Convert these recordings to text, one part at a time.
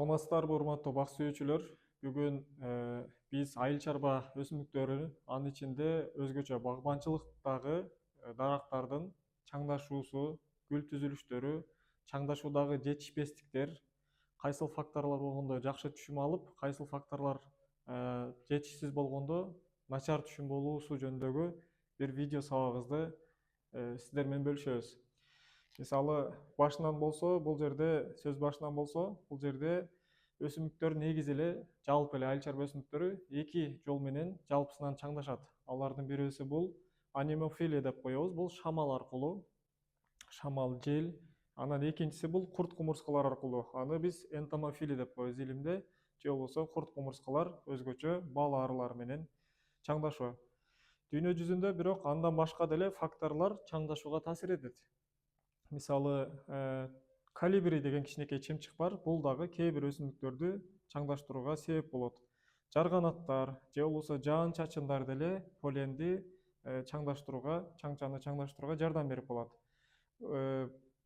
Саламатсыздарбы урматтуу бак сүйүүчүлөр. Бүгүн биз айыл чарба өсүмдүктөрү, анын ичинде өзгөчө багбанчылыктагы дарактардын чаңдашуусу, гүл түзүлүштөрү, чаңдашуудагы жетишпестиктер, кайсыл факторлор болгондо жакшы түшүм алып, кайсыл факторлор жетишсиз болгондо начар түшүм болуусу жөнүндөгү бир видео сабагыбызды сиздер менен бөлүшөбүз. Мисалы, сөз башынан болсо, бул жерде өсүмдүктөр негизи эле жалпы эле айыл чарба өсүмдүктөрү эки жол менен жалпысынан чаңдашат. Алардын бирөөсү бул анемофилия деп коебуз. Бул шамал аркылуу, шамал, жел. Анан экинчиси бул курт кумурскалар аркылуу. Аны биз энтомофилия деп коебуз илимде, же болбосо курт кумурскалар өзгөчө бал арылар менен чаңдашуу. Дүйнө жүзүндө бирок андан башка деле факторлор чаңдашууга таасир этет. Мисалы, калибри деген кичинекей чымчык бар. Бул дагы кээ бир өсүмдүктөрдү чаңдаштырууга себеп болот. Жарганаттар же болбосо жаан чачындар деле поленди чаңчаны чаңдаштырууга жардам берип калат.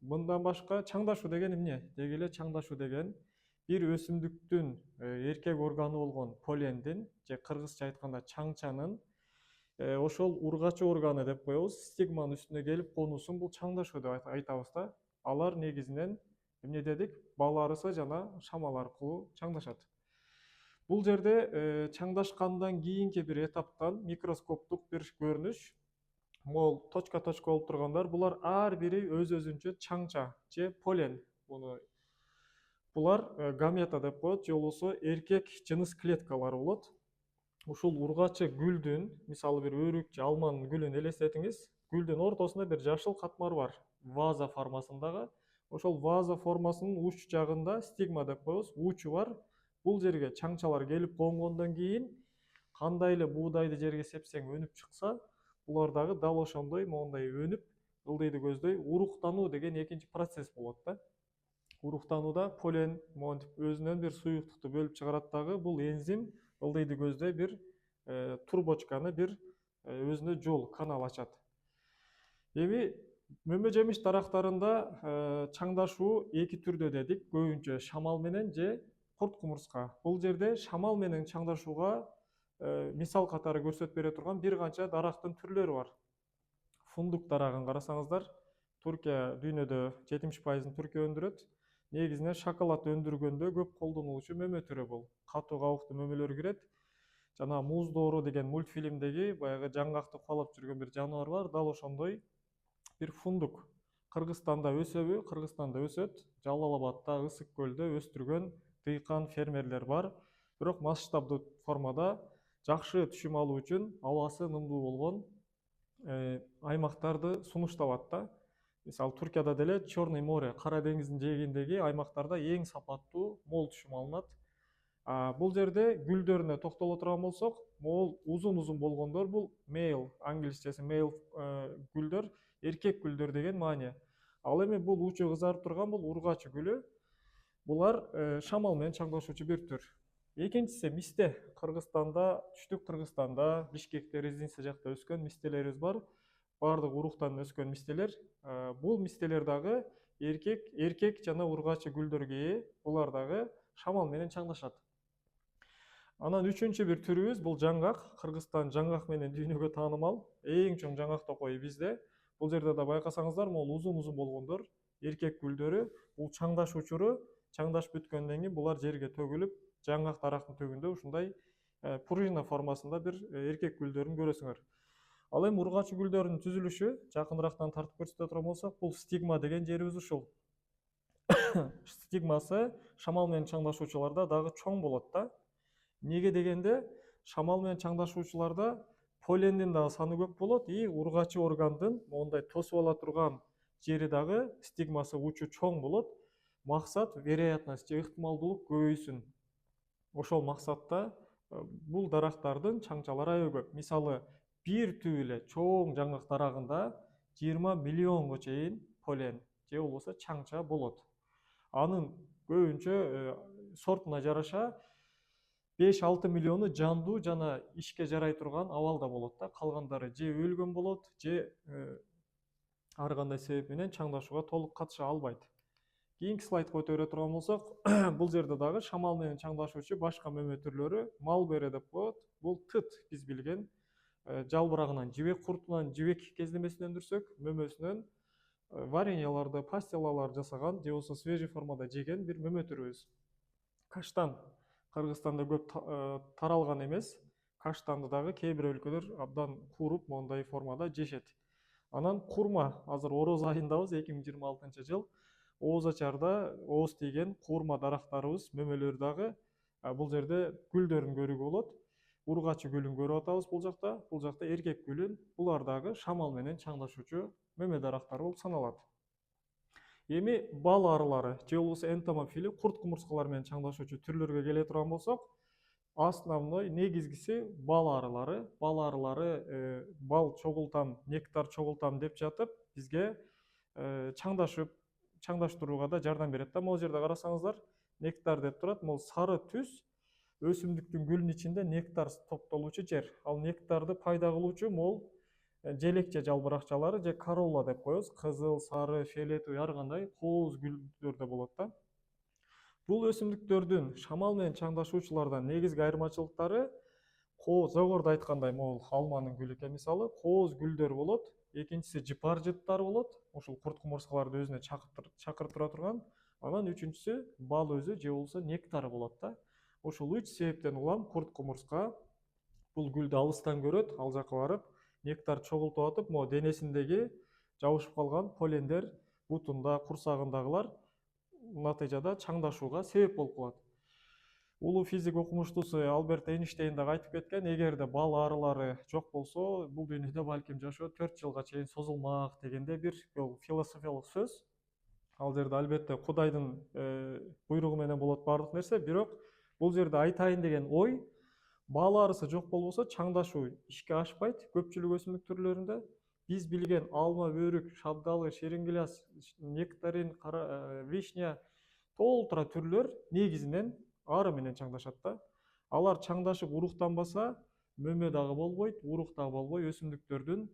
Мындан башка чаңдашуу деген эмне? Деги эле чаңдашуу деген бир өсүмдүктүн эркек органы болгон полендин же кыргызча айтканда чаңчанын ошол ургачы органы деп коебуз, стигманын үстүнө келип конуусун бул чаңдашуу деп айтабыз да. Алар негизинен эмне дедик? Бал арысы жана шамал аркылуу чаңдашат. Бул жерде чаңдашкандан кийинки бир этаптан микроскоптук бир көрүнүш. Могул точка болуп тургандар, булар ар бири өз-өзүнчө чаңча же полен. Булар гамета деп коет, же болбосо эркек жыныс клеткалары болот. Ушул ургачы гүлдүн, мисалы бир өрүк же алманын гүлүн элестетиңиз. Гүлдүн ортосунда бир жашыл катмар бар, ваза формасындагы. Ошол ваза формасынын уч жагында стигма деп коебуз, учу бар. Бул жерге чаңчалар келип конгондон кийин кандай эле буудайды жерге сепсең өнүп чыкса, булар дагы дал ошондой моундай өнүп, ылдыйды көздөй уруктануу деген экинчи процесс болот да. Уруктанууда полен монтип өзүнөн бир суюктукту бөлүп чыгарат дагы, бул энзим ылдыйды көздөй бир турбочканы бир өзүнө жол, канал ачат. Эми мөмө жемиш дарактарында чаңдашуу эки түрдө дедик, көбүнчө шамал менен же курт кумурска. Бул жерде шамал менен чаңдашууга мисал катары көрсөтүп бере турган бир канча дарактын түрлөрү бар. Фундук дарагын карасаңыздар, Туркия дүйнөдө 70%-ын Туркия өндүрөт. Негизинен шоколад өндүргөндө көп колдонулуучу мөмө түрү бул. Катуу кабыктуу мөмөлөр кирет. Жана Муз доору деген мультфильмдеги баягы жаңгакты куалап жүргөн бир жаныбар бар, дал ошондой бир фундук. Кыргызстанда өсөбү? Кыргызстанда өсөт. Жалал Абадта, Ысык көлдө өстүргөн дыйкан фермерлер бар. Бирок масштабдуу формада жакшы түшүм алуу үчүн абасы нымдуу болгон аймактарды сунушталат да. Мисалы, Туркияда деле Черный море, Кара деңиздин жээгиндеги аймактарда эң сапаттуу мол түшүм алынат. Бул жерде гүлдөрүнө токтоло турган болсок, могул узун болгондор бул male, англисчеси male гүлдөр, эркек гүлдөр деген маани. Ал эми бул учу кызарып турган бул ургачы гүлү. Булар шамал менен чаңдашуучу бир түр. Экинчиси мисте. Кыргызстанда, түштүк Кыргызстанда, Бишкекте, резиденция жакта өскөн мистелерибиз бар. Бардыгы уруктан өскөн мистелер. Бул мистелер дагы эркек жана ургачы гүлдөргө ээ. Булар дагы шамал менен чаңдашат. Анан үчүнчү бир түрүбүз бул жаңгак. Кыргызстан жаңгак менен дүйнөгө таанымал. Эң чоң жаңгак токойу бизде. Бул жерде да байкасаңыздар, могул узун болгондор эркек гүлдөрү. Бул чаңдашуучуру, чаңдашып бүткөндөн кийин булар жерге төгүлүп, жаңгак дарактын түбүндө ушундай пружина формасында бир эркек гүлдөрүн көрөсүңөр. Ал эми ургачы гүлдөрдүн түзүлүшү жакыныраактан тартып көрсөтө турган болсок, бул стигма деген жерибиз ушул. Стигмасы шамал менен чаңдашуучуларда дагы чоң болот да. Неге дегенде, шамал менен чаңдашуучуларда полендин дагы саны көп болот, и ургачы органдын моундай тосуп ала турган жери дагы стигмасы учу чоң болот. Максат вероятность же ыктымалдуулук көбөйсүн. Ошол максатта бул дарактардын чаңчалары аябай көп. Мисалы, бир түп эле чоң жаңгак дарагында 20 миллионго чейин полен же болбосо чаңча болот. Анын көбүнчө сортуна жараша 5-6 миллиону жандуу жана ишке жарай турган абалда болот да. Калгандары же өлгөн болот, же ар кандай себеп менен чаңдашууга толук катыша албайт. Кийинки слайдка өтө турган болсок, бул жерде дагы шамал менен чаңдашуучу башка мөмө түрлөрү малбере деп коет. Бул тыт биз билген жалбырагынан жибек куртунан жибек кездемесин өндүрсөк, мөмөсүнөн вареньяларды, пастилалар жасаган же болбосо свежий формада жеген бир мөмө түрүбүз. Каштан Кыргызстанда көп таралган эмес. Каштанды дагы кээ бир өлкөлөр абдан кууруп мондай формада жешет. Анан курма, азыр ороз айындабыз, 2026 жыл. Ооз ачарда ооз тийген курма дарактарыбыз, мөмөлөр дагы бул жерде гүлдөрүн көрүүгө болот. Ургачы гүлүн көрүп атабыз бул жакта. Бул жакта эркек гүлүн. Булар дагы шамал менен чаңдашуучу мөмө дарактары болуп саналат. Эми бал арылары же болбосо энтомофили курт кумурскалар менен чаңдашуучу түрлөргө келе турган болсок, основной негизгиси бал арылары. Бал арылары бал чогултам, нектар чогултам деп жатып, бизге чаңдаштырууга да жардам берет да. Могул жерде карасаңыздар, нектар деп турат. Могул сары түс өсүмдүктүн гүлүнүн ичинде нектар топтолуучу жер. Ал нектарды пайда кылуучу могул желекче жалбыракчалары же королла деп коебуз. Кызыл, сары, фиолетовый ар кандай кооз гүлдөрдө болот да. Бул өсүмдүктөрдүн шамал менен чаңдашуучулардан негизги айырмачылыктары жогоруда айткандай, могул алманын гүлү экен мисалы, кооз гүлдөр болот. Экинчиси жыпар жыттар болот. Ушул курт кумурскаларды өзүнө чакыртыра турган. Анан үчүнчүсү бал өзү же болбосо нектары болот да. Ушул 3 себептен улам курт кумурска бул гүлдү алыстан көрөт, ал жака барып нектар чогултуп атып, могу денесиндеги жабышып калган полендер, бутунда, курсагындагылар натыйжада чаңдашууга себеп болуп калат. Улуу физик окумуштуусу Альберт Эйнштейн дагы айтып кеткен, эгерде бал арылары жок болсо, бул дүйнөдө балким жашоо 4 жылга чейин созулмак дегенде бир философиялык сөз. Ал жерде албетте Кудайдын буйругу менен болот бардык нерсе, бирок бул жерде айтайын деген ой, бал арысы жок болбосо чаңдашуу ишке ашпайт көпчүлүк өсүмдүк түрлөрүндө. Биз билген алма, өрүк, шабдалы, шерингилас, нектарин, вишня, толтура түрлөр негизинен ары менен чаңдашат да. Алар чаңдашып уруктанбаса, мөмө дагы болбойт, урук дагы болбой, өсүмдүктөрдүн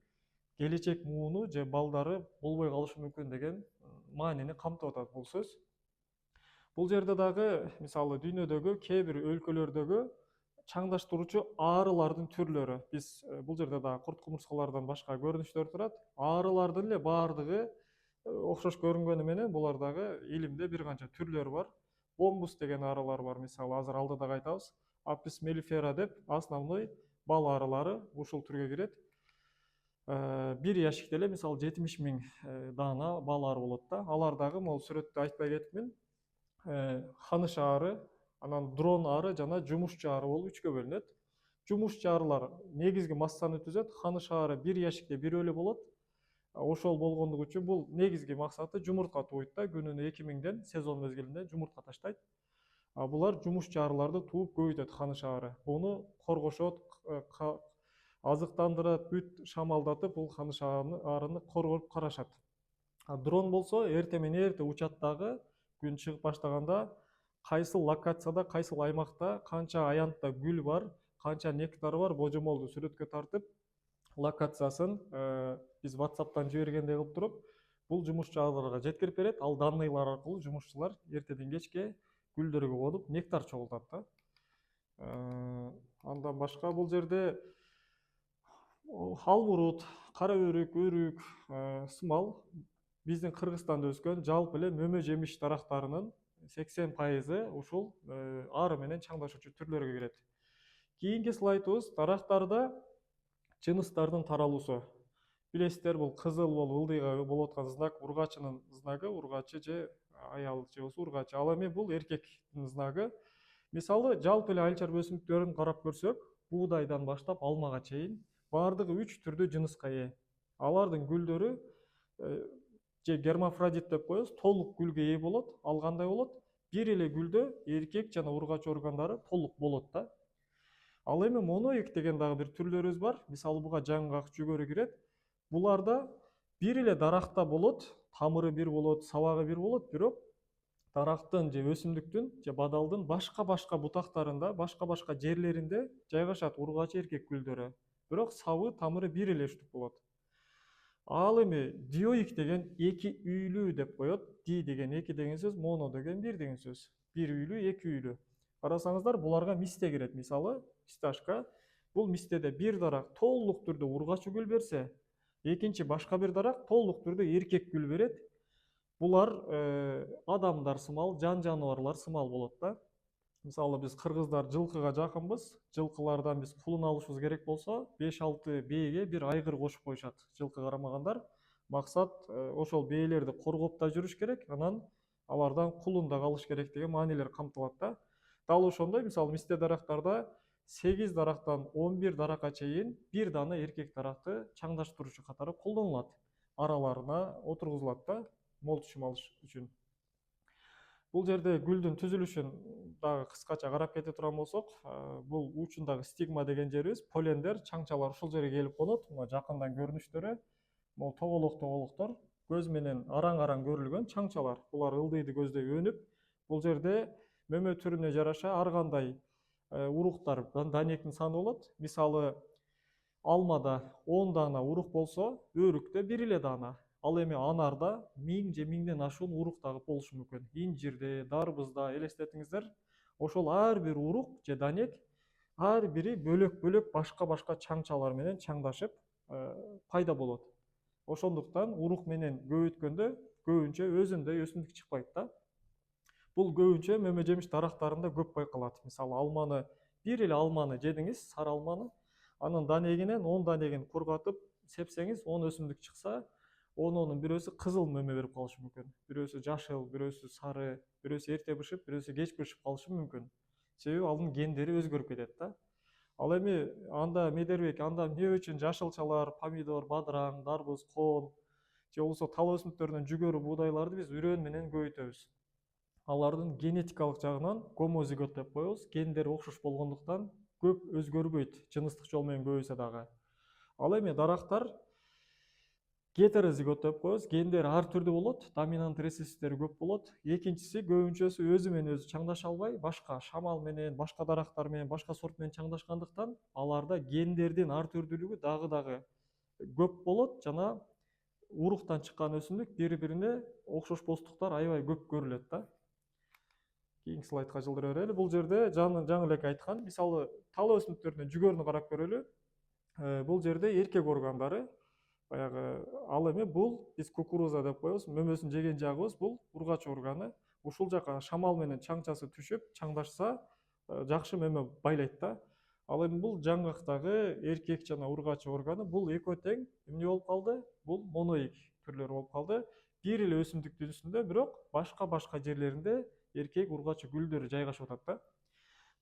келечек мууну же балдары болбой калышы мүмкүн деген маанини камтып атат бул сөз. Бул жерде дагы мисалы дүйнөдөгү кээ бир өлкөлөрдөгү чаңдаштыруучу арылардын түрлөрү. Биз бул жерде дагы курт кумурскалардан башка көрүнүштөр турат. Арылардын эле баардыгы окшош көрүнгөнү менен булар дагы илимде бир канча түрлөрү бар. Бомбус деген арылар бар, мисалы азыр алдыдагы айтабыз. Апис mellifera деп основной бал арылары ушул түргө кирет. Бир ящикте эле мисалы 70.000 даана бал ары болот да. Алар дагы могул сүрөттө айтпай кетипмин. Ханыш ары, анан дрон ары жана жумушчу ары болуп 3кө бөлүнөт. Жумушчу арылар негизги массаны түзөт. Ханыш ары бир ящикте бир өлө болот. Ошол болгондугу үчүн бул негизги максаты жумуртка тууйт да. Күнүнө 2000ден сезон мезгилинде жумуртка таштайт. Булар жумушчу арыларды тууп көбөйтөт ханыш ары. Буну коргошот, азыктандырат, бүт шамалдатып, бул ханыш арыны коргоп карашат. Дрон болсо эрте менен эрте учат дагы, күн чыгып баштаганда кайсыл локацияда, кайсыл аймакта, канча аянтта гүл бар, канча нектар бар, божомолду сүрөткө тартып, локациясын биз WhatsApp'тан жибергендей кылып туруп, бул жумушчу арыларга жеткирип берет. Ал данныйлар аркылуу жумушчулар эртеден кечке гүлдөргө конуп нектар чогултат да. Андан башка бул жерде алмурут, кара өрүк, өрүк, сымал биздин Кыргызстанда өскөн жалпы эле мөмө жемиш дарактарынын 80% ушул ары менен чаңдашуучу түрлөргө кирет. Кийинки слайдыбыз дарактарда жыныстардын таралуусу. Билесиздер, бул кызыл болуп ылдыйга болуп аткан знак ургачынын знагы, ургачы же аял же болбосо ургачы. Ал эми бул эркектин знагы. Мисалы жалпы эле айыл чарба өсүмдүктөрүн карап көрсөк, буудайдан баштап алмага чейин баардыгы 3 түрдүү жыныска ээ. Алардын гүлдөрү же гермафродит деп коебуз, толук гүлгө ээ болот. Ал кандай болот? Бир эле гүлдө эркек жана ургачы органдары толук болот да. Ал эми моноик деген дагы бир түрлөрүбүз бар. Мисалы буга жаңгак, жүгөрү кирет. Буларда бир эле даракта болот, тамыры бир болот, сабагы бир болот, бирок дарактын же өсүмдүктүн же бадалдын башка бутактарында, башка жерлеринде жайгашат ургачы эркек гүлдөрү. Бирок сабы, тамыры бир эле үчтүк болот. Ал эми диоик деген эки үйлүү деп коет. Ди деген эки деген сөз, моно деген бир деген сөз. Бир үйлүү, эки үйлүү. Карасаңыздар, буларга мисте кирет. Мисалы, фисташка. Бул мистеде бир дарак толук түрдө ургачы гүл берсе, экинчи башка бир дарак толук түрдө эркек гүл берет. Булар адамдар сымал, жан жаныбарлар сымал болот да. Мисалы, биз кыргыздар жылкыга жакынбыз. Жылкылардан биз кулун алышыбыз керек болсо, 5-6 бээге бир айгыр кошуп коюшат. Жылкы карамагандар. Максат ошол бээлерди коргоп да жүрүш керек, анан алардан кулун да калыш керек деген маанилер камтылат да. Дал ошондой, мисалы, мисте дарактарда 8 дарактан 11 даракка чейин бир дана эркек даракты чаңдаштыруучу катары колдонулат. Араларына отургузулат да, мол түшүм алыш үчүн. Бул жерде гүлдүн түзүлүшүн дагы кыскача карап кете турган болсок, бул учундагы стигма деген жерибиз, полендер, чаңчалар ушул жерге келип конот. Мына жакындан көрүнүштөрү, могу тоголоктор, көз менен араң-араң көрүлгөн чаңчалар. Булар ылдыйды көздөй өнүп, бул жерде мөмө түрүнө жараша ар кандай уруктар, данектин саны болот. Мисалы, алмада 10 дана урук болсо, өрүктө бир эле дана. Ал эми анарда 1000 же 1000ден ашуун урук дагы болушу мүмкүн. Инжирде, дарбызда элестетиңиздер, ошол ар бир урук же данек ар бири бөлөк-бөлөк башка-башка чаңчалар менен чаңдашып пайда болот. Ошондуктан урук менен көбөйткөндө көбүнчө өзүндөй өсүмдүк чыкпайт да. Бул көбүнчө мөмө жемиш дарактарында көп байкалат. Мисалы, алманы, бир эле алманы жедиңиз, сары алманы, анын данегинен 10 данегин кургатып сепсеңиз, 10 өсүмдүк чыкса, онунун бирөөсү кызыл мөмө берип калышы мүмкүн. Бирөөсү жашыл, бирөөсү сары, бирөөсү эрте бышып, бирөөсү кеч бышып калышы мүмкүн. Себеби анын гендери өзгөрүп кетет да. Ал эми анда Медербек, анда эмне үчүн жашылчалар, помидор, бадыраң, дарбыз, коон же болбосо тал өсүмдүктөрүнөн жүгөрү буудайларды биз үрөөн менен көбөйтөбүз? Алардын генетикалык жагынан гомозигот деп коебуз. Гендери окшош болгондуктан көп өзгөрбөйт, жыныстык жол менен көбөйсө дагы. Ал эми дарактар гетерозигот деп коебуз. Гендери ар түрдүү болот, доминант ресессивдери көп болот. Экинчиси, көбүнчөсү өзү менен өзү чаңдаша албай, башка шамал менен, башка дарактар менен, башка сорт менен чаңдашкандыктан, аларда гендердин ар түрдүүлүгү дагы көп болот жана уруктан чыккан өсүмдүк бири-бирине окшош постуктар аябай көп көрүлөт да. Кийинки слайдка жылдыра берели. Бул жерде жаңы эле айткан, мисалы, тал өсүмдүктөрүнүн жүгөрүнү карап көрөлү. Бул жерде эркек органдары, баягы, ал эми бул биз кукуруза деп коебуз, мөмөсүн жеген жагыбыз, бул ургач органы. Ушул жака шамал менен чаңчасы түшүп, чаңдашса, жакшы мөмө байлайт да. Ал эми бул жаңгактагы эркек жана ургач органы, бул экөө тең эмне болуп калды? Бул моноик түрлөрү болуп калды. Бир эле өсүмдүк түзүсүндө, бирок башка жерлеринде эркек ургачы гүлдөр жайгашып атат да.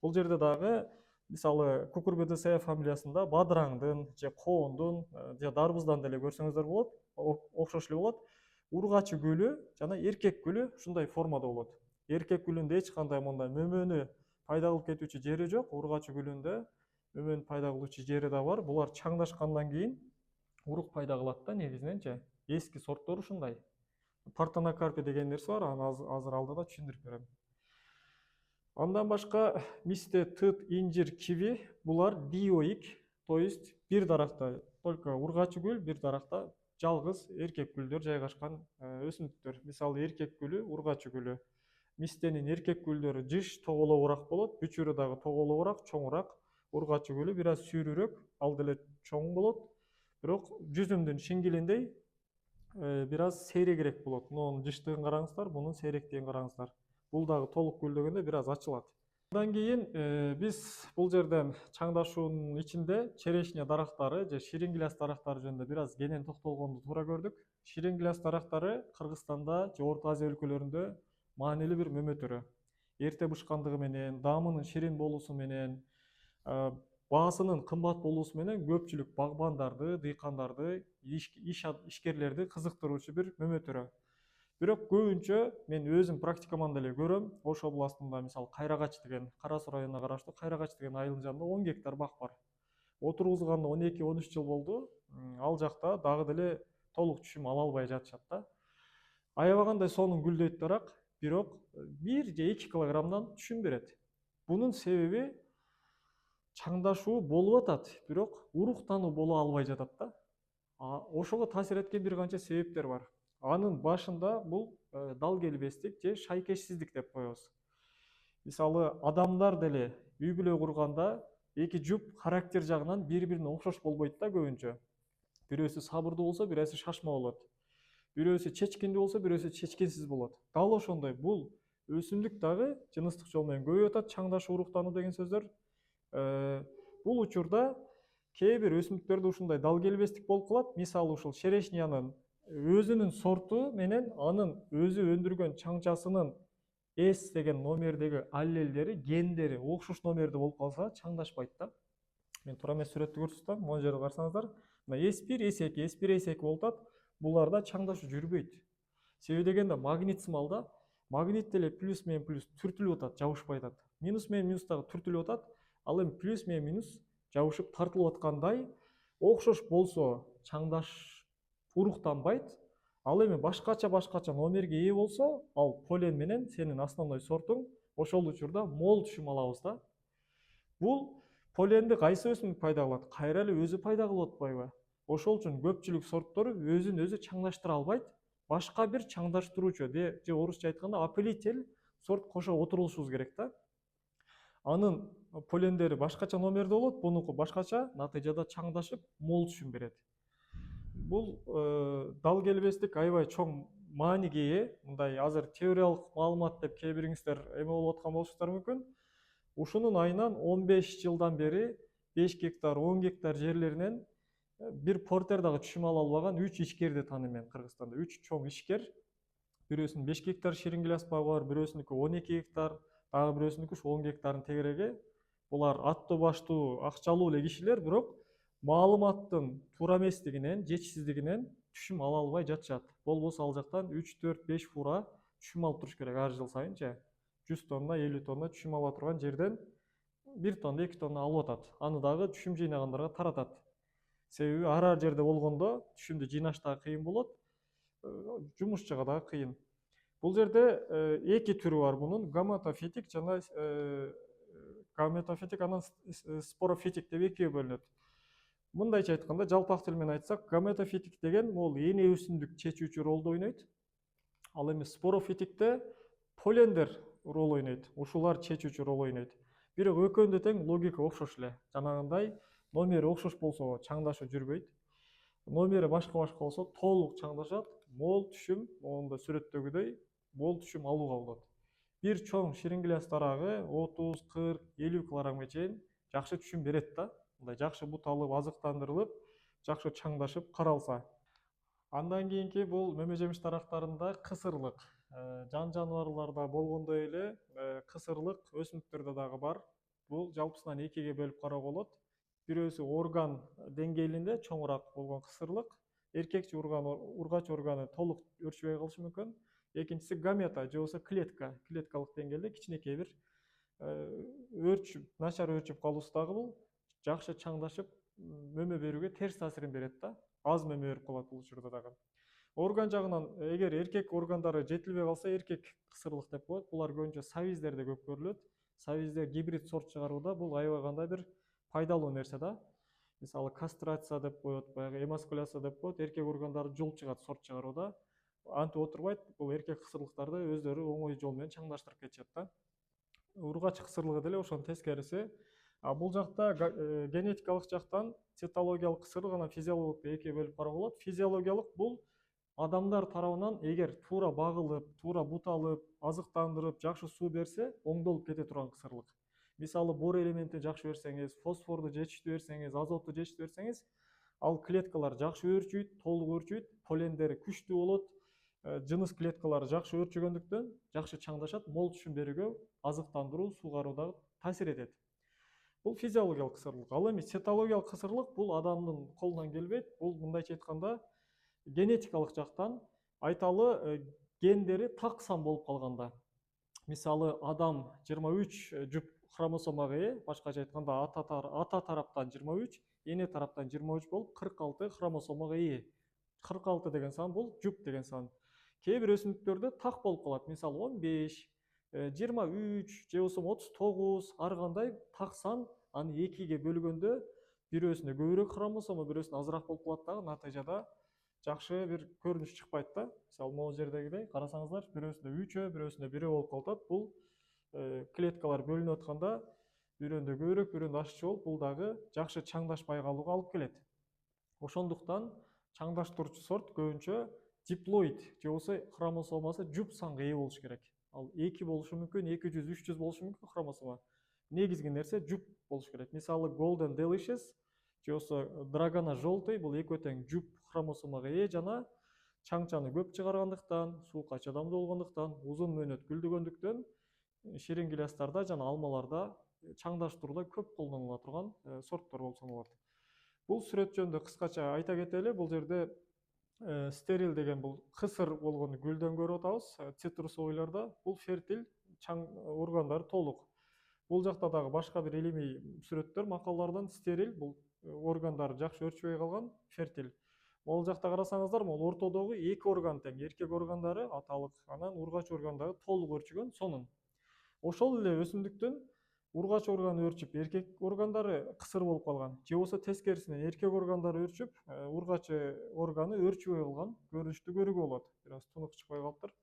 Бул жерде дагы, мисалы, Cucurbitaceae фамилиясында бадыраңдын же коондун же дарбыздан деле көрсөңүздөр болот, окшош эле болот. Ургачы гүлү жана эркек гүлү ушундай формада болот. Эркек гүлүндө эч кандай мындай мөмөнү пайда кылып кетүүчү жери жок, ургачы гүлүндө мөмөнү пайда кылуучу жери да бар. Булар чаңдашкандан кийин урук пайда кылат да, негизиненчи. Эски сорттор ушундай. Партенокарпия деген нерсе бар, аны азыр алдыда түшүндүрүп берем. Андан башка мисте, тыт, инжир, киви, булар диоик, то есть бир даракта только ургачы гүл, бир даракта жалгыз эркек гүлдөр жайгашкан өсүмдүктөр. Мисалы, эркек гүлү, ургачы гүлү. Мистенин эркек гүлдөрү жыш тоголобураак болот, бүчүрү дагы тоголобураак, чоңураак. Ургачы гүлү бир аз сүйрүүрөөк, ал деле чоң болот, бирок жүзүмдүн шиңгилиндей бир аз сейрегирээк болот. Мунун жыштыгын караңыздар, мунун сейректигин караңыздар. Бул дагы толук гүлдөгөндө бир аз ачылат. Андан кийин биз бул жерден чаңдашуунун ичинде черешня дарактары же ширин гиляс дарактары жөнүндө бир аз кенен токтолгонду туура көрдүк. Ширин гиляс дарактары Кыргызстанда же Орто Азия өлкөлөрүндө маанилүү бир мөмө түрү. Эрте бышкандыгы менен, даамынын ширин болуусу менен, баасынын кымбат болуусу менен көпчүлүк багбандарды, дыйкандарды, ишкерлерди кызыктыруучу бир мөмө түрү. Бирок көбүнчө мен өзүм практикаман деле көрөм. Ош областында, мисалы, Кайрагач деген, Кара Суу районуна караштуу Кайрагач деген айылдын жанында 10 гектар бак бар. Отургузганына 12-13 жыл болду. Ал жакта дагы деле толук түшүм ала албай жатышат да. Аябагандай сонун гүлдөйт дарак, бирок 1 же 2 килограммдан түшүм берет. Бунун себеби чаңдашуу болуп атат, бирок уруктануу боло албай жатат да. Ошого таасир эткен бир канча себептер бар. Анын башында бул дал келбестик же шайкешсиздик деп коебуз. Мисалы адамдар деле үй бүлө курганда эки жуп характер жагынан бири бирине окшош болбойт да көбүнчө. Бирөөсү сабырдуу болсо, бирөөсү шашма болот. Бирөөсү чечкиндүү болсо, бирөөсү чечкинсиз болот. Дал ошондой бул өсүмдүк дагы жыныстык жол менен көбөйүп атат, чаңдашуу, уруктануу деген сөздөр. Бул учурда кээ бир өсүмдүктөрдө ушундай дал келбестик болуп калат. Мисалы ушул черешнянын өзүнүн сорту менен анын өзү өндүргөн чаңчасынын S деген номердеги аллелдери, гендери окшош номерде болуп калса, чаңдашпайт да. Мен туура эмес сүрөттү көрсөтөм, могу жерге карасаңыздар. Мына S1, S2, S1, S2 болуп атат. Буларда чаңдашуу жүрбөйт. Себеби дегенде магнит сымалда, магнит деле плюс менен плюс түртүлүп атат, жабышпай атат. Минус менен минус дагы түртүлүп атат. Ал эми плюс менен минус жабышып тартылып аткандай, окшош болсо чаңдаш уруктанбайт. Ал эми башкача номерге ээ болсо, ал полен менен сенин основной сортуң ошол учурда мол түшүм алабыз да. Бул поленди кайсы өсүмдүк пайда кылат? Кайра эле өзү пайда кылып атпайбы? Ошол үчүн көпчүлүк сорттору өзүн өзү чаңдаштыра албайт. Башка бир чаңдаштыруучу же орусча айтканда опылитель сорт кошо отурулушубуз керек да. Анын полендери башкача номерде болот, бунуку башкача, натыйжада чаңдашып мол түшүм берет. Бул дал келбестик аябай чоң мааниге ээ. Мындай азыр теориялык маалымат деп кээ бириңиздер эме болуп аткан болушуңуздар мүмкүн. Ушунун айынан 15 жылдан бери 5 гектар, 10 гектар жерлеринен бир портер дагы түшүм ала албаган 3 ишкерди тааныйм Кыргызстанда. 3 чоң ишкер. Бирөөсүнүн 5 гектар ширингилес багы бар, бирөөсүнүкү 12 гектар, дагы бирөөсүнүкү 10 гектардын тегереги. Булар аттуу баштуу, акчалуу эле кишилер, бирок маалыматтын туура эместигинен, жетишсиздигинен түшүм ала албай жатышат. Болбосо ал жактан 3, 4, 5 фура түшүм алып туруш керек ар жыл сайынчы. 100 тонна, 50 тонна түшүм ала турган жерден 1 тонна, 2 тонна алып атат. Аны дагы түшүм жыйнагандарга таратат. Себеби ар жерде болгондо түшүмдү жыйнаш дагы кыйын болот, жумушчуга дагы кыйын. Бул жерде эки түрү бар бунун, гаметофитик жана гаметофитик, анан спорофитик деп экиге бөлүнөт. Мындайча айтканда, жалпак тил менен айтсак, гаметофитик деген бул эне өсүмдүк чечүүчү ролду ойнойт. Ал эми спорофитикте полендер рол ойнойт. Ушулар чечүүчү рол ойнойт. Бирок экөөндө тең логика окшош эле. Жанагындай номери окшош болсо чаңдашуу жүрбөйт. Номери башка болсо толук чаңдашат, мол түшүм, монда сүрөттөгүдөй мол түшүм алууга болот. Бир чоң ширингилес дарагы 30, 40, 50 килограммга чейин жакшы түшүм берет да. Мындай жакшы буталып, азыктандырылып, жакшы чаңдашып каралса. Андан кийинки бул мөмө жемиш дарактарында кысырлык. Жан жаныбарларда болгондой эле кысырлык өсүмдүктөрдө дагы бар. Бул жалпысынан экиге бөлүп кароого болот. Бирөөсү орган деңгээлинде чоңураак болгон кысырлык, эркекчи ургач органы толук өрчүбөй калышы мүмкүн. Экинчиси гамета же болбосо клеткалык деңгээлде кичинекей бир начар өрчүп калуусу дагы бул жакшы чаңдашып мөмө берүүгө терс таасирин берет да. Аз мөмө берип калат бул учурда дагы. Орган жагынан эгер эркек органдары жетилбей калса, эркек кысырлык деп коет. Булар көбүнчө савиздерде көп көрүлөт. Савизде гибрид сорт чыгарууда бул аябай кандай бир пайдалуу нерсе да. Мисалы кастрация деп коет, баягы эмаскуляция деп коет. Эркек органдары жул чыгат сорт чыгарууда. Антип отурбайт, бул эркек кысырлыктарды өздөрү оңой жол менен чаңдаштырып кетишет да. Ургач кысырлыгы деле ошонун тескериси. Бул жакта генетикалык жактан цитологиялык кысырлык, анан физиологиялык экиге бөлүп кароого болот. Физиологиялык бул адамдар тарабынан эгер туура багылып, туура буталып, азыктандырып, жакшы суу берсе, оңдолуп кете турган кысырлык. Мисалы бор элементин жакшы берсеңиз, фосфорду жетиштүү берсеңиз, азотту жетиштүү берсеңиз, ал клеткалар жакшы өрчүйт, толук өрчүйт, полендери күчтүү болот. Жыныс клеткалары жакшы өрчөгөндүктөн жакшы чаңдашат, мол түшүм берүүгө, азыктандыруу, суугарууга таасир этет. Бул физиологиялык кысырлык. Ал эми цитологиялык кысырлык бул адамдын колунан келбейт. Бул мындайча айтканда генетикалык жактан айталы гендери так сан болуп калганда. Мисалы адам 23 жуп хромосомага ээ, башкача айтканда ата тараптан 23, эне тараптан 23 болуп 46 хромосомага ээ. 46 деген сан бул жуп деген сан. Кээ бир өсүмдүктөрдө так болуп калат. Мисалы 15, 23 же болбосо 39, ар кандай так сан аны экиге бөлгөндө бирөөсүндө көбүрөөк хромосома, бирөөсүндө азыраак болуп калат дагы, натыйжада жакшы бир көрүнүш чыкпайт да. Мисалы могу жердегидей карасаңыздар, бирөөсүндө 3, бирөөсүндө 1 болуп калып атат. Бул клеткалар бөлүнүп атканда бирөөндө көбүрөөк, бирөөндө ашчы болуп, бул дагы жакшы чаңдашпай калууга алып келет. Ошондуктан чаңдаштыруучу сорт көбүнчө диплоид же болбосо хромосомасы жуп санга ээ болуш керек. Ал 2 болушу мүмкүн, 200, 300 болушу мүмкүн хромосома. Негизги нерсе жуп болуш керек. Мисалы Golden Delicious же болбосо Драгона желтый, бул экөө тең жуп хромосомага ээ жана чаңчаны көп чыгаргандыктан, суукка чыдамдуу болгондуктан, узун мөөнөт гүлдөгөндүктөн ширин гилястарда жана алмаларда чаңдаштырууда көп колдонула турган сорттор болуп саналат. Бул сүрөт жөнүндө кыскача айта кетели. Бул жерде стерил деген бул кысыр болгон гүлдөн көрүп атабыз. Цитрусовыйларда бул фертиль, чаң органдары толук. Бул жакта дагы башка бир илимий сүрөттөр, макалалардан стерил, бул органдары жакшы өрчүбөй калган, фертиль. Могул жакта карасаңыздар, могул ортодогу 2 орган тең, эркек органдары аталык, анан ургач органдары толук өрчүгөн, сонун. Ошол эле өсүмдүктүн ургач органы өрчүп, эркек органдары кысыр болуп калган, же болбосо тескерисинен эркек органдары өрчүп, ургач органы өрчүбөй калган көрүнүштү көрүүгө болот. Бир аз тунук чыкпай калыптыр.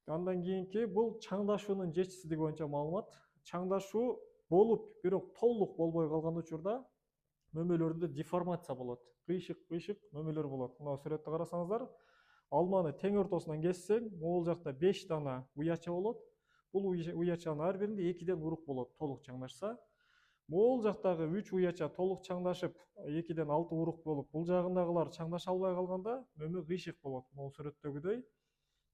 Андан кийинки бул чаңдашуунун жетишсиздиги боюнча маалымат. Чаңдашуу болуп, бирок толук болбой калган учурда мөмөлөрдө деформация болот. Кыйшык мөмөлөр болот. Мына сүрөттө карасаңыздар, алманы тең ортосунан кессең, могул жакта 5 дана уяча болот. Бул уячанын ар биринде 2ден урук болот, толук чаңдашса. Могул жактагы 3 уяча толук чаңдашып, 2ден 6 урук болуп, бул жагындагылар чаңдаша албай калганда мөмө кыйшык болот. Могул сүрөттөгүдөй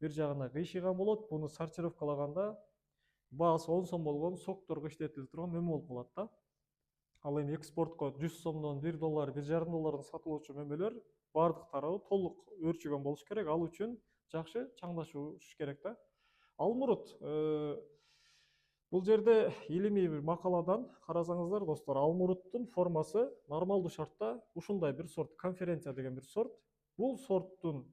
бир жагына кыйшыган болот. Буну сортировкалаганда баасы 10 сом болгон сокторго иштетилип турган мөмө болуп калат да. Ал эми экспортко 100 сомдон 1 доллар, 1,5 доллардан сатылуучу мөмөлөр бардык тарабы толук өрчүгөн болуш керек. Ал үчүн жакшы чаңдашуш керек да. Алмурут, бул жерде илимий бир макаладан карасаңыздар, достор, алмуруттун формасы нормалдуу шартта ушундай бир сорт, конференция деген бир сорт. Бул сорттун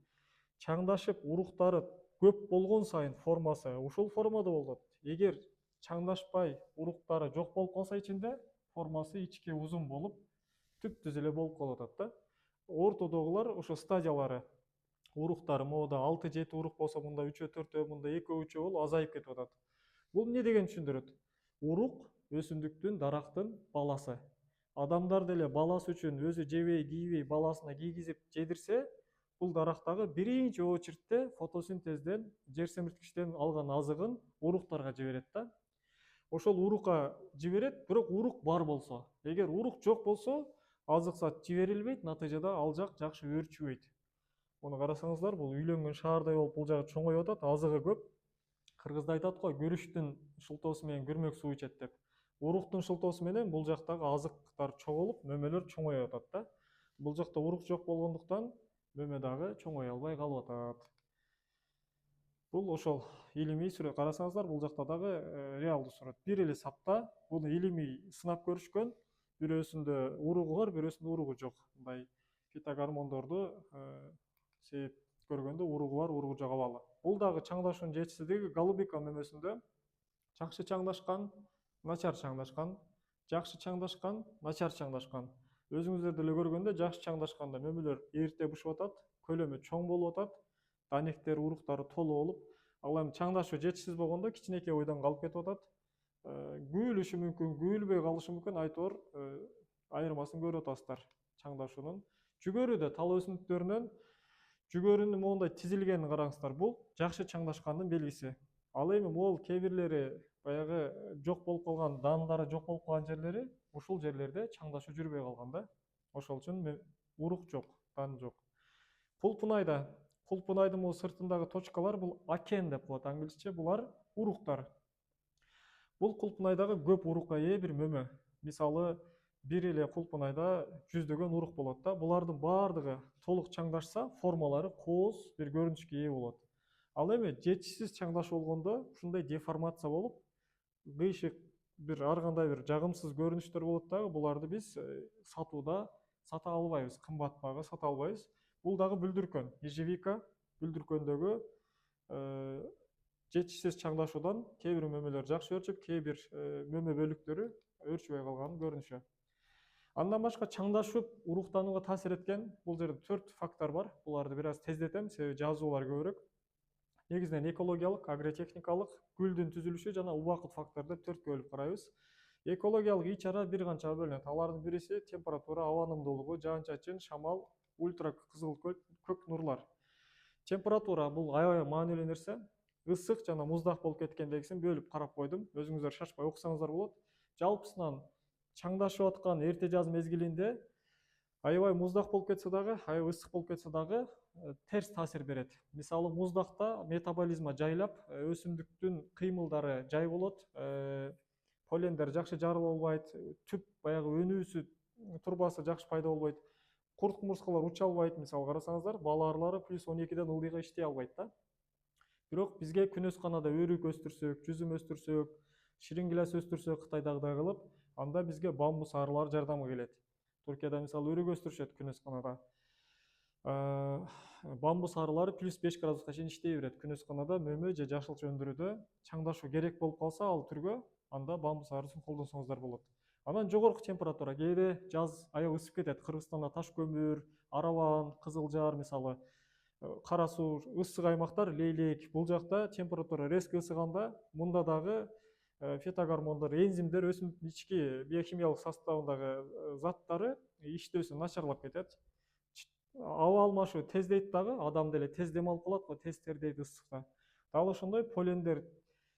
чаңдашып уруктары көп болгон сайын формасы ушул формада болот. Эгер чаңдашпай уруктары жок болуп калса ичинде, формасы ичке узун болуп, түп-түз эле болуп калып атат да. Ортодогулар ошо стадиялары, уруктары мода 6-7 урук болсо, мында 3-4, мында 2-3 болуп азайып кетип атат. Бул эмне деген түшүндүрөт? Урук өсүмдүктүн, дарактын баласы. Адамдар деле баласы үчүн өзү жебей, кийбей, баласына кийгизип жедирсе, бул дарактагы биринчи очередте фотосинтезден, жер семирткичтен алган азыгын уруктарга жиберет да. Ошол урукка жиберет, бирок урук бар болсо. Эгер урук жок болсо, азык зат жиберилбейт, натыйжада ал жак жакшы өрчүбөйт. Муну карасаңыздар, бул үйлөнгөн шаардай болуп, бул жагы чоңоюп атат, азыгы көп. Кыргызда айтат го, күрүштүн шылтоосу менен күрмөк суу ичет деп. Уруктун шылтоосу менен бул жактагы азыктар чогулуп, мөмөлөр чоңоюп атат да. Бул жакта урук жок болгондуктан мөмө дагы чоңой албай калып атат. Бул ошол илимий сүрөт. Карасаңыздар, бул жакта дагы реалдуу сүрөт. Бир эле сапта буну илимий сынап көрүшкөн. Бирөөсүндө уругу бар, бирөөсүндө уругу жок. Мындай фитогормондорду себеп көргөндө уругу бар, уругу жок абалы. Бул дагы чаңдашуунун жетишсиздиги. Голубика мөмөсүндө жакшы чаңдашкан, начар чаңдашкан, жакшы чаңдашкан, начар чаңдашкан. Өзүңүздөр деле көргөндө жакшы чаңдашканда мөмөлөр эрте бушуп атат, көлөмү чоң болуп атат, данектер, уруктары толуу болуп, ал эми чаңдашуу жетишсиз болгондо кичинекей бойдон калып кетип атат. Күйүлүшү мүмкүн, күйүлбөй калышы мүмкүн, айтор айырмасын көрүп атасыздар чаңдашуунун. Жүгөрү тал өсүмдүктөрүнөн жүгөрүнүн моундай тизилгенин караңыздар. Бул жакшы чаңдашкандын белгиси. Ал эми могул кээ бирлери баягы жок болуп калган, даамдары жок болуп калган жерлери, ушул жерлерде чаңдашуу жүрбөй калган да. Ошол үчүн урук жок, дан жок. Пулпунайдын могу сыртындагы точкалар, бул акен деп коет англисче, булар уруктар. Бул кулпунайдагы көп урукка ээ бир мөмө. Мисалы, бир эле кулпунайда жүздөгөн урук болот да. Булардын баардыгы толук чаңдашса, формалары кооз бир көрүнүшкө ээ болот. Ал эми жетишсиз чаңдашуу болгондо ушундай деформация болуп, кыйшык бир ар кандай бир жагымсыз көрүнүштөр болот дагы. Буларды биз сатууда сата албайбыз, кымбат баага сата албайбыз. Бул дагы бүлдүркөн, ежевика бүлдүркөндөгү жетишсиз чаңдашуудан кээ бир мөмөлөр жакшы өрчүп, кээ бир мөмө бөлүктөрү өрчүбөй калганын көрүнүшү. Андан башка чаңдашып уруктанууга таасир эткен бул жерде 4 фактор бар. Буларды бир аз тездетем, себеби жазуулар көбүрөөк. Негизинен экологиялык, агротехникалык, гүлдүн түзүлүшү жана убакыт фактор деп 4кө бөлүп карайбыз. Экологиялык ич-чара бир канчага бөлүнөт. Алардын бириси температура, аба ынымдуулугу, жаан-чачын, шамал, ультра кызыл көк нурлар. Температура бул аябай маанилүү нерсе. Ысык жана муздак болуп кеткендегисин бөлүп карап койдум. Өзүңүздөр шашпай окусаңыздар болот. Жалпысынан чаңдашып аткан эрте жаз мезгилинде аябай муздак болуп кетсе дагы, аябай ысык болуп кетсе дагы терс таасир берет. Мисалы муздакта метаболизма жайлап, өсүмдүктүн кыймылдары жай болот, полендер жакшы жарылып албайт, түп баягы өнүүсү турбасы жакшы пайда болбойт. Курт кумурскалар уча албайт, мисалы карасаңыздар, бал арылары +12ден ылдыйга иштей албайт да. Бирок бизге күнөсканада өрүк өстүрсөк, жүзүм өстүрсөк, ширин гиляс өстүрсөк Кытайдагыдай кылып, анда бизге бамбус арылары жардамга келет. Туркияда мисалы өрүк өстүрүшөт күнөсканада. Бамбус арылары +5 градуска чейин иштей берет. Күнөсканада мөмө же жашылча өндүрүүдө чаңдашуу керек болуп калса ал түргө, анда бамбус арысын колдонсоңуздар болот. Анан жогорку температура, кээде жаз аябай ысып кетет. Кыргызстанда таш көмүр, Арабан, Кызыл Жар мисалы, Кара Суу ысык аймактар, Лейлек. Бул жакта температура резко ысыганда мында дагы фетогормондор, энзимдер, өсүмдүктүн ички биохимиялык составындагы заттары иштөөсү начарлап кетет. Аба алмашуу тездейт дагы, адам деле тез дем алып калат го, тез тердейт ысыкта. Дал ошондой полендер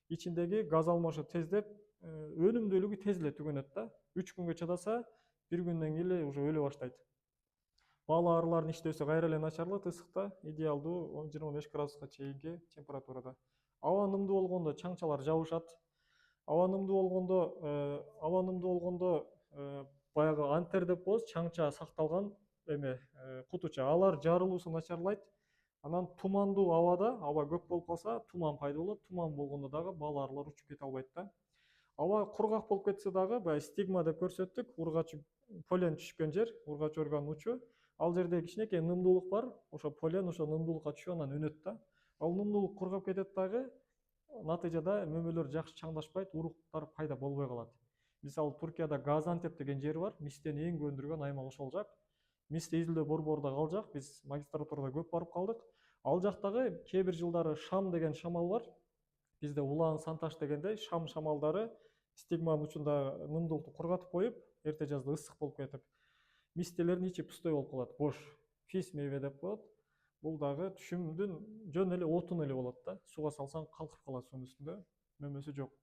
ичиндеги газ алмашуу тездеп, өнүмдүүлүгү тез эле түгөнөт да. 3 күнгө чыдаса, 1 күндөн кийин эле уже өлө баштайт. Бал арылардын иштөөсү кайра эле начарлайт ысыкта, идеалдуу 10-25 градуска чейинки температурада. Аба ынымдуу болгондо чаңчалар жабышат. Аба ынымдуу болгондо баягы антер деп коебуз, чаңча сакталган эме кутуча, алар жарылуусу начарлайт. Анан тумандуу абада, аба көп болуп калса, туман пайда болот. Туман болгондо дагы бал арылар учуп кете албайт да. Аба кургак болуп кетсе дагы, баягы стигма деп көрсөттүк, ургач полен түшкөн жер, ургач органдын учу. Ал жерде кичинекей нымдуулук бар, ошо полен ошо нымдуулукка түшүп анан өнөт да. Ал нымдуулук кургап кетет дагы, натыйжада мөмөлөр жакшы чаңдашпайт, уруктар пайда болбой калат. Мисалы Туркияда Газантеп деген жер бар, мистени эң көп өндүргөн аймак ошол жак. Мисте изилдөө борбору дагы ал жак, биз магистратурада көп барып калдык. Ал жактагы кээ бир жылдары Шам деген шамал бар. Бизде Улаан, Санташ дегендей Шам шамалдары стигманын учунда нымдуулукту кургатып коюп, эрте жазда ысык болуп кетип, мистелердин ичи пустой болуп калат, бош. Фис мейве деп коет. Бул дагы түшүмдүн жөн эле отуну эле болот да. Суга салсаң калкып калат суунун үстүндө, мөмөсү жок.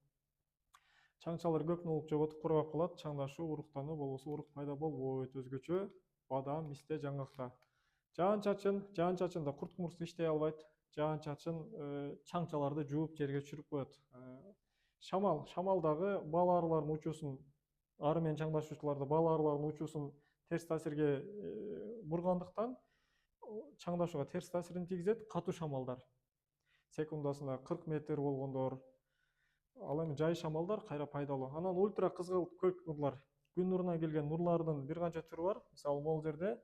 Чаңчалар көп нуулук жоготуп кургап калат, чаңдашуу, уруктануу болбосо урук пайда болбойт өзгөчө. Бадам, мисте, жаңгакта. Жаан-чачында курт кумурска иштей албайт. Жаан-чачын чаңчаларды жууп жерге түшүрүп коет. Шамал дагы бал арылардын учуусун, ары менен чаңдашуучуларды бал арылардын учуусун терс таасирге бургандыктан чаңдашууга терс таасирин тийгизет. Катуу шамалдар секундасына 40 метр болгондор, ал эми жай шамалдар кайра пайдалуу. Анан ультра кызыл көк нурлар, күн нурунан келген нурлардын бир канча түрү бар. Мисалы могул жерде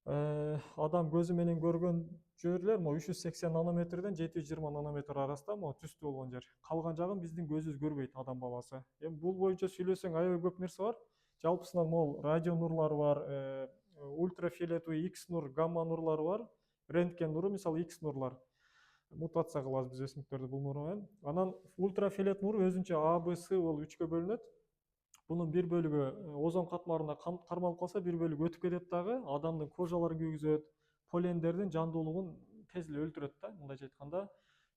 адам көзү менен көргөн жерлер 380 нанометрден 720 нанометр арасында түстүү болгон жер. Калган жагын биздин көзүбүз көрбөйт, адам баласы. Эми бул боюнча сүйлөсөң аябай көп нерсе бар. Жалпысынан могул радио нурлары бар, ультрафиолетовый X нур, гамма нурлары бар, рентген нуру, мисалы X нурлар. Мутация кылабыз биз өсүмдүктөрдө бул нуру менен. Анан ультрафиолет нуру өзүнчө А, Б, С болуп 3кө бөлүнөт. Bunun bir bölügü ozon katmarına karmalып kalsa bir bölügü ötüp кетет дагы, адамдын кожаларын күйгүзөт, полендердин жандуулугун тез эле өлтүрөт да. Мындайча айтканда,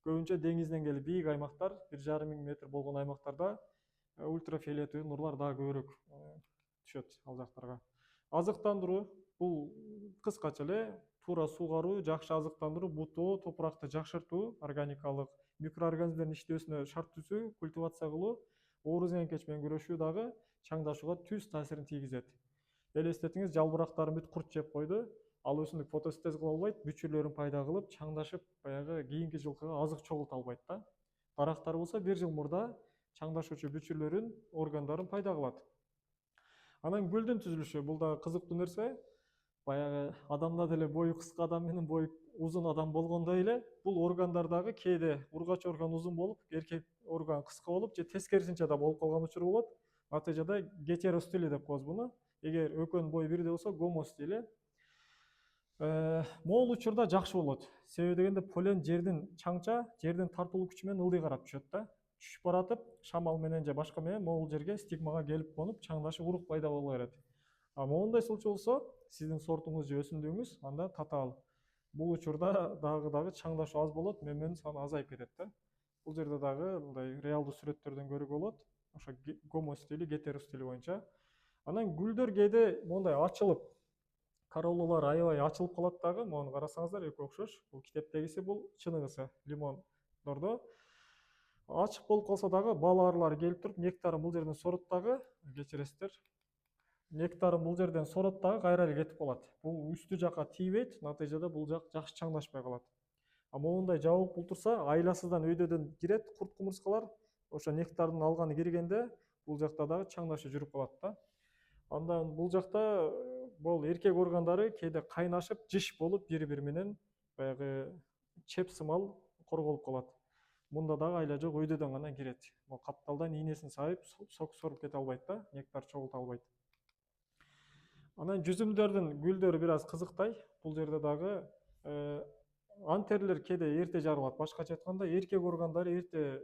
көбүнчө деңизден келип бийик аймактар, 1,5 миң метр болгон аймактарда ультрафиолетовый нурлар дагы көбүрөөк түшөт ал жактарга. Азыктандыруу бул кыскача эле туура суугаруу, жакшы азыктандыруу, бутоо, топуракты жакшыртуу, органикалык микроорганизмдердин иштөөсүнө шарт түзүү, культивация кылуу, ооруз еңкеч менен күрөшүү дагы чаңдашууга түз таасирин тийгизет. Элестетиңиз, жалбырактарын бүт курт жеп койду. Ал өсүмдүк фотосинтез кыла албайт, бүчүрлөрүн пайда кылып, чаңдашып, баягы кийинки жылкыга азык чогулта албайт да. Дарактар болсо 1 жыл мурда чаңдашуучу бүчүрлөрүн, органдарын пайда кылат. Анан гүлдүн түзүлүшү, бул дагы кызыктуу нерсе. Баягы адамда деле бою кыска адам менен бою узун адам болгондой эле, бул органдар дагы кээде ургач орган узун болуп, эркек орган кыска болуп, же тескерисинче да болуп калган учуру болот. Натыйжада гетеростилий деп коебуз буну. эгер экөөнүн бою бирдей болсо гомостили. Могул учурда жакшы болот. Себеби дегенде полен жердин чаңча, жердин тартылуу күчү менен ылдый карап түшөт да. Түшүп баратып, шамал менен же башка менен могул жерге стигмага келип конуп, чаңдашып урук пайда боло берет. А моундай случай болсо, сиздин сортуңуз же өсүмдүгүңүз анда татаал. Бул учурда дагы чаңдашуу аз болот, мөмөнүн саны азайып кетет да. Бул жерде дагы мындай реалдуу сүрөттөрдөн көрүүгө болот. Ошо гомо стили, гетеро стили боюнча. Анан гүлдөр кээде мондай ачылып, короллалар аябай ачылып калат дагы. Мону карасаңыздар экөө окшош. Бул китептегиси, бул чыныгысы лимондордо. Ачык болуп калса дагы бал арылары келип туруп, нектарын бул жерден сорот дагы, кечиресиздер. Нектарын бул жерден сорот дагы кайра эле кетип калат. Бул үстү жака тийбейт, натыйжада бул жак жакшы чаңдашпай калат. А моундай жабылып бултурса, айласыздан өйдөдөн кирет курт кумурскалар. Ошо нектардын алганы киргенде бул жакта дагы чаңдашуу жүрүп калат да. Андан бул жакта бул эркек органдары кээде кайнашып, жиш болуп, бири-бири менен баягы чеп сымал корголуп калат. Мында дагы айла жок, өйдөдөн гана кирет. Могу капталдан ийнесин сайып, соруп кете албайт да, нектар чогулта албайт. Анан жүзүмдөрдүн гүлдөрү бир аз кызыктай. Бул жерде дагы антерлер кээде эрте жарылат. Башкача айтканда, эркек органдары эрте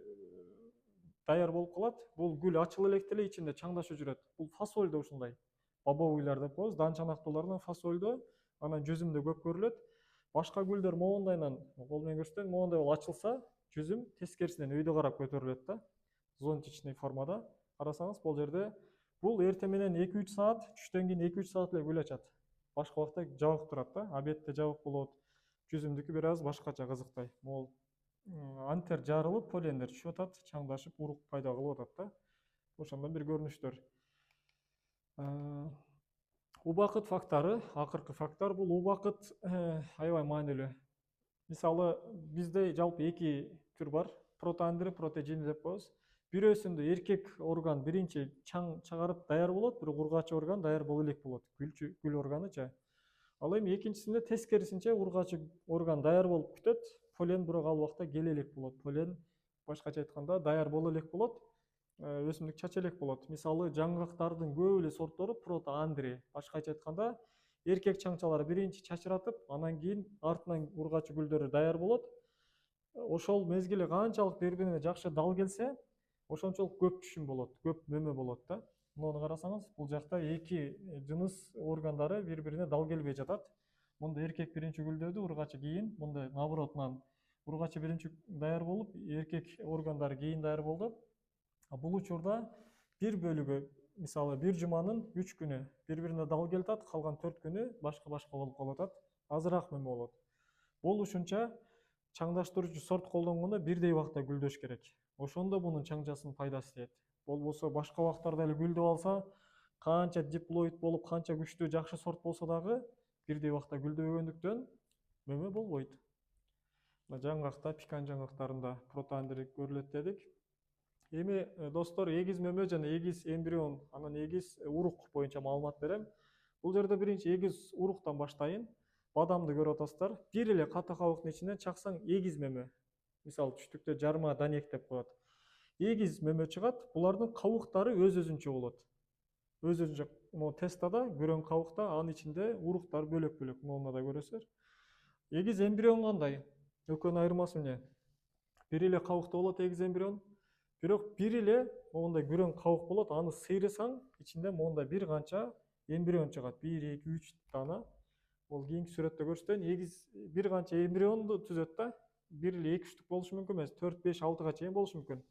даяр болуп калат. Бул гүл ачыла электе эле ичинде чаңдашуу жүрөт. Бул фасоль да ушундай. Бобовыйлар деп коебуз, дан чанактуулардан фасольдо, анан жүзүмдө көп көрүлөт. Башка гүлдөр моундайынан, кол менен көрсөтөйүн, моундай болуп ачылса, жүзүм тескерисинен өйдө карап көтөрүлөт да. Зонтичный формада. Карасаңыз, бул жерде бул эртең менен 2-3 саат, түштөн кийин 2-3 саат эле гүл ачат. Башка убакта жабык турат да. Обедте жабык болот. Жүзүмдүкү бир аз башкача кызыктай. Могул антер жарылып, полендер түшүп атат, чаңдашып, урук пайда кылып атат да. Ошондон бир көрүнүштөр. Убакыт фактору, акыркы фактор бул убакыт аябай маанилүү. Мисалы, бизде жалпы 2 түр бар. Протоандри, протоджини деп коебуз. Бирөөсүндө эркек орган биринчи чаң чыгарып даяр болот, бирок ургачы орган даяр боло элек болот. Гүл органычы. Ал эми экинчисинде тескерисинче ургачы орган даяр болуп күтөт, полен бирок ал убакта келе элек болот. Полен башкача айтканда даяр боло элек болот, өсүмдүк чача элек болот. Мисалы, жаңгактардын көп эле сорттору протоандри. Башкача айтканда, эркек чаңчалары биринчи чачыратып, анан кийин артынан ургачы гүлдөрү даяр болот. Ошол мезгилде канчалык бири-бирине жакшы дал келсе, ошончолук көп түшүм болот, көп мөмө болот да. Муну карасаңыз, бул жакта 2 жыныс органдары бири-бирине дал келбей жатат. Мында эркек биринчи гүлдөдү, ургачы кийин, мында наоборотунан ургачы биринчи даяр болуп, эркек органдары кийин даяр болду. Бул учурда бир бөлүгү, мисалы, бир жуманын 3 күнү бири-бирине дал келип атат, калган 4 күнү башка-башка болуп калып атат. Азыраак мөмө болот. Болушунча чаңдаштыруучу сорт колдонгондо бирдей убакта гүлдөш керек. Ошондо мунун чаңчасын пайдасы тиет. Болбосо башка убактарда эле гүлдөп алса, канча диплоид болуп, канча күчтүү жакшы сорт болсо дагы бирдей убакта гүлдөбөгөндүктөн мөмө болбойт. Жаңгакта, пикан жаңгактарында протоандри көрүлөт дедик. Эми достор, эгиз мөмө жана эгиз эмбрион, анан эгиз урук боюнча маалымат берем. Бул жерде биринчи эгиз уруктан баштайын. Бадамды көрүп атасыздар. Бир эле ката кабыктын ичинен чаксаң эгиз мөмө. Мисалы, түштүктө жарма данек деп коет. Эгиз мөмө чыгат, булардын кабыктары өз-өзүнчө болот. Өз-өзүнчө, могу тестада көрөң кабыкта, анын ичинде уруктар бөлөк-бөлөк, муну да көрөсүздөр. Эгиз эмбрион кандай? Экөөнүн айырмасы эмне? Бир эле кабыкта болот эгиз эмбрион. Бирок бир эле моундай күрөң кабык болот, аны сыйрысаң, ичинде моундай бир канча эмбрион чыгат. 1, 2, 3 дана. Ол кийинки сүрөттө көрсөтөйүн. Эгиз бир канча эмбрионду түзөт да. Бир эле 2-3 болушу мүмкүн эмес, 4, 5, 6га чейин болушу мүмкүн.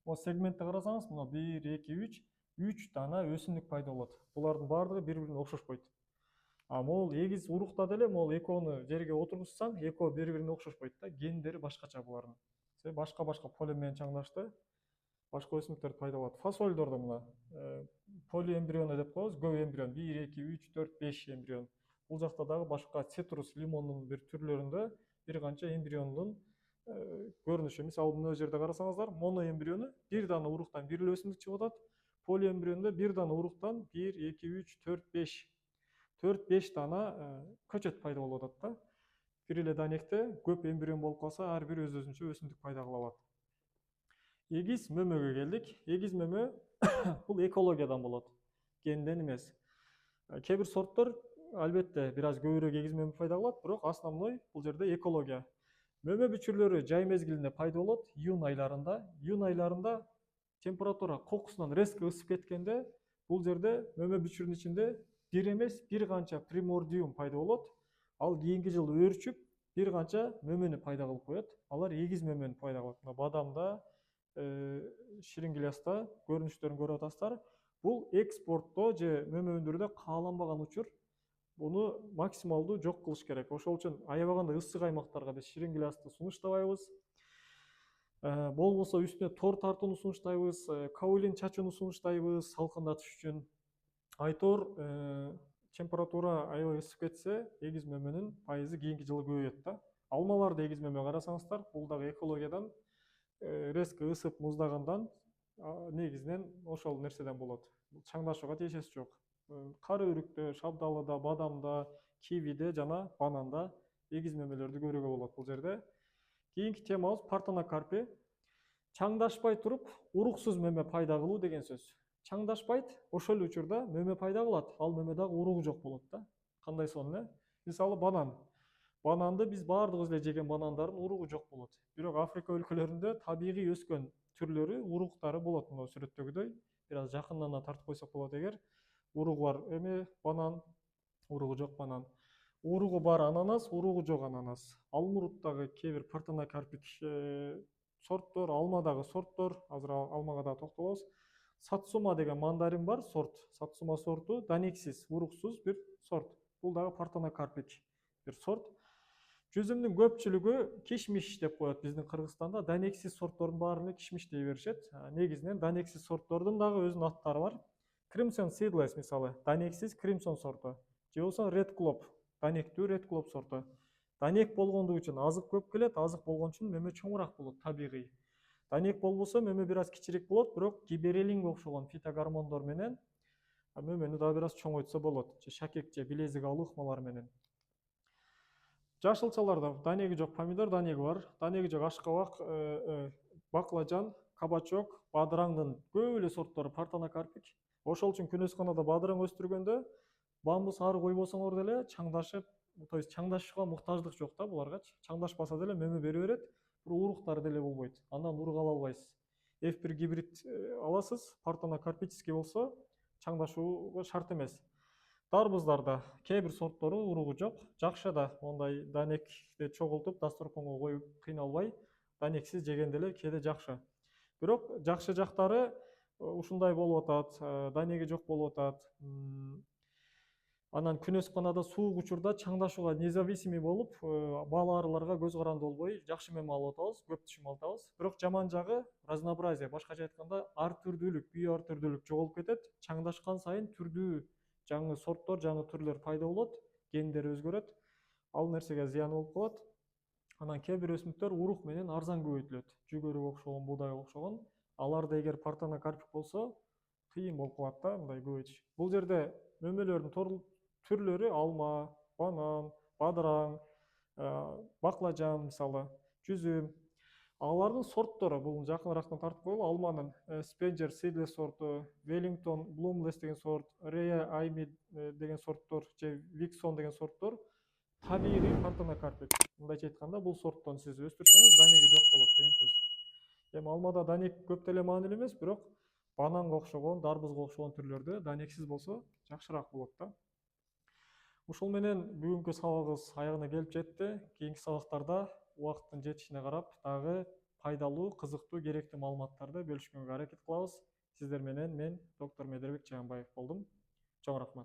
Могу сегментте карасаңыз, мына 1, 2, 3 дана өсүмдүк пайда болот. Булардын баардыгы бири-бирине окшошпойт. А могул эгиз урукта деле могул экөөнү жерге отургузсаң, экөө бири-бирине окшошпойт да. Гендери башкача булардын. Башка-башка полен менен чаңдашты. Башка өсүмдүктөр пайда болот. Фасольдордо мына полиэмбриону деп коебуз, көп эмбрион, 1, 2, 3, 4, 5 эмбрион. Бул жакта дагы башка цитрус, лимондун бир түрлөрүндө бир канча эмбриондун көрүнүшү. Мисалы, мына жерде карасаңыздар, моноэмбриону бир дана уруктан бир эле өсүмдүк чыгып атат. Полиэмбриондо бир дана уруктан 1, 2, 3, 4, 5. 4-5 дана көчөт пайда болуп атат да. Бир эле данекте көп эмбрион болуп калса, ар бири өз-өзүнчө өсүмдүк пайда кыла алат. Эгиз мөмөгө келдик. Эгиз мөмө бул экологиядан болот, генден эмес. Кээ бир сорттор албетте бир аз көбүрөөк эгиз мөмө пайда кылат, бирок основной бул жерде экология. Мөмө бүчүрлөрү жай мезгилинде пайда болот, июнь айларында. Июнь айларында температура кокусунан резко ысып кеткенде, бул жерде мөмө бүчүрүнүн ичинде бир эмес, бир канча примордиум пайда болот. Ал кийинки жылы өөрчүп, бир канча мөмөнү пайда кылып коет. Алар эгиз мөмөнү пайда кылат. Бадамда, ширин гиляста көрүнүштөрүн көрүп атасыздар. Бул экспортто же мөмө өндүрүүдө кааланбаган учур. Буну максималдуу жок кылыш керек. Ошол үчүн аябагандай ысык аймактарга биз ширин гилясты сунуштабайбыз. Болбосо үстүнө тор тартууну сунуштайбыз, каолин чачууну сунуштайбыз салкындатыш үчүн. Айтор температура аябай ысып кетсе, эгиз мөмөнүн пайызы кийинки жылы көбөйөт да. Алмаларды эгиз мөмө карасаңыздар, бул дагы экологиядан резко ысып муздагандан негизинен ошол нерседен болот. Чаңдашууга тиешеси жок. Кара өрүктө, шабдалыда, бадамда, кивиде жана бананда эгиз мөмөлөрдү көрүүгө болот бул жерде. Кийинки темабыз партенокарпи. Чаңдашпай туруп, уруксуз мөмө пайда кылуу деген сөз. Чаңдашпайт, ошол эле учурда мөмө пайда кылат, ал мөмө дагы уругу жок болот да. Кандай сонун, Мисалы банан. Бананды биз баардыгыбыз эле жеген банандардын уругу жок болот. Бирок Африка өлкөлөрүндө табигый өскөн түрлөрү, уруктары болот, мына сүрөттөгүдөй. Бир аз жакындан тартып койсок болот эгер. Уругу бар эме банан, уругу жок банан. Уругу бар ананас, уругу жок ананас. Алмуруттагы кээ бир партенокарпик сорттор, алмадагы сорттор, азыр алмага да токтолобуз. Сатсума деген мандарин бар сорт. Сатсума сорту данексиз, уруксуз бир сорт. Бул дагы партенокарпик бир сорт. Жүзүмдүн көпчүлүгү кишмиш деп коет биздин Кыргызстанда. Данексиз сорттордун баарын кишмиш дей беришет. Негизинен данексиз сорттордун дагы өзүнүн аттары бар. Crimson Seedless мисалы, данексиз Crimson сорту. Же болсо Red Globe, данектүү Red Globe сорту. Данек болгондугу үчүн азык көп келет, азык болгон үчүн мөмө чоңураак болот, табигый. Данек болбосо мөмө бир аз кичирээк болот, бирок гибереллинге окшогон фитогормондор менен мөмөнү дагы бир аз чоңойтса болот. Же шакек же билезик алуу ыкмалары менен. Жашылчаларда данеги жок помидор данеги бар. Данеги жок ашкабак, баклажан, кабачок, бадыраңдын көп эле сорттору партенокарпик. Ошол үчүн күнөсканада бадыраң өстүргөндө бамбус ары койбосоңор деле чаңдашып, то есть чаңдашууга муктаждык жок да буларгачы. Чаңдашпаса деле мөмө бере берет, бирок уруктары деле болбойт. Андан урук ала албайсыз. F1 гибрид аласыз, партенокарпический болсо чаңдашууга шарт эмес. Дарбыздарда кээ бир сорттору уругу жок, жакшы да мондай данекти чогултуп дасторконго коюп кыйналбай, данексиз жеген деле кээде жакшы. Бирок жакшы жактары ушундай болуп атат, данеги жок болуп атат. Анан күнөсканада суук учурда чаңдашууга независимый болуп, бал арыларга көз каранды болбой жакшы мөмө алып атабыз, көп түшүм алып атабыз. Бирок жаман жагы разнообразие, башкача айтканда ар түрдүүлүк, био ар түрдүүлүк жоголуп кетет. Чаңдашкан сайын түрдүү жаңы сорттор, жаңы түрлөр пайда болот, гендери өзгөрөт. Ал нерсеге зыяны болуп калат. Анан кээ бир өсүмдүктөр урук менен арзан көбөйтүлөт. Жүгөрүгө окшогон, буудайга окшогон. Аларда эгер партенокарпик болсо, кыйын болуп калат да мындай көбөйтүш. Бул жерде мөмөлөрдүн түрлөрү алма, банан, бадыраң, баклажан мисалы, жүзүм. Алардын сорттору бул жакыныраактан тартып коелу. Алманын Spencer Seedless сорту, Wellington Bloomless деген сорт, Rhea Amy деген сорттор же Vixon деген сорттор табигый партенокарпик. Мындайча айтканда, бул сорттон сиз өстүрсөңүз данеги жок болот деген сөз. Эми алмада данек көп деле маанилүү эмес, бирок бананга окшогон, дарбызга окшогон түрлөрдө данексиз болсо жакшыраак болот да. Ушул менен бүгүнкү сабагыбыз аягына келип жетти. Кийинки сабактарда убакыттын жетишине карап дагы пайдалуу, кызыктуу, керектүү маалыматтарды бөлүшкөнгө аракет кылабыз. Сиздер менен мен доктор Медербек Жаганбаев болдум. Чоң рахмат.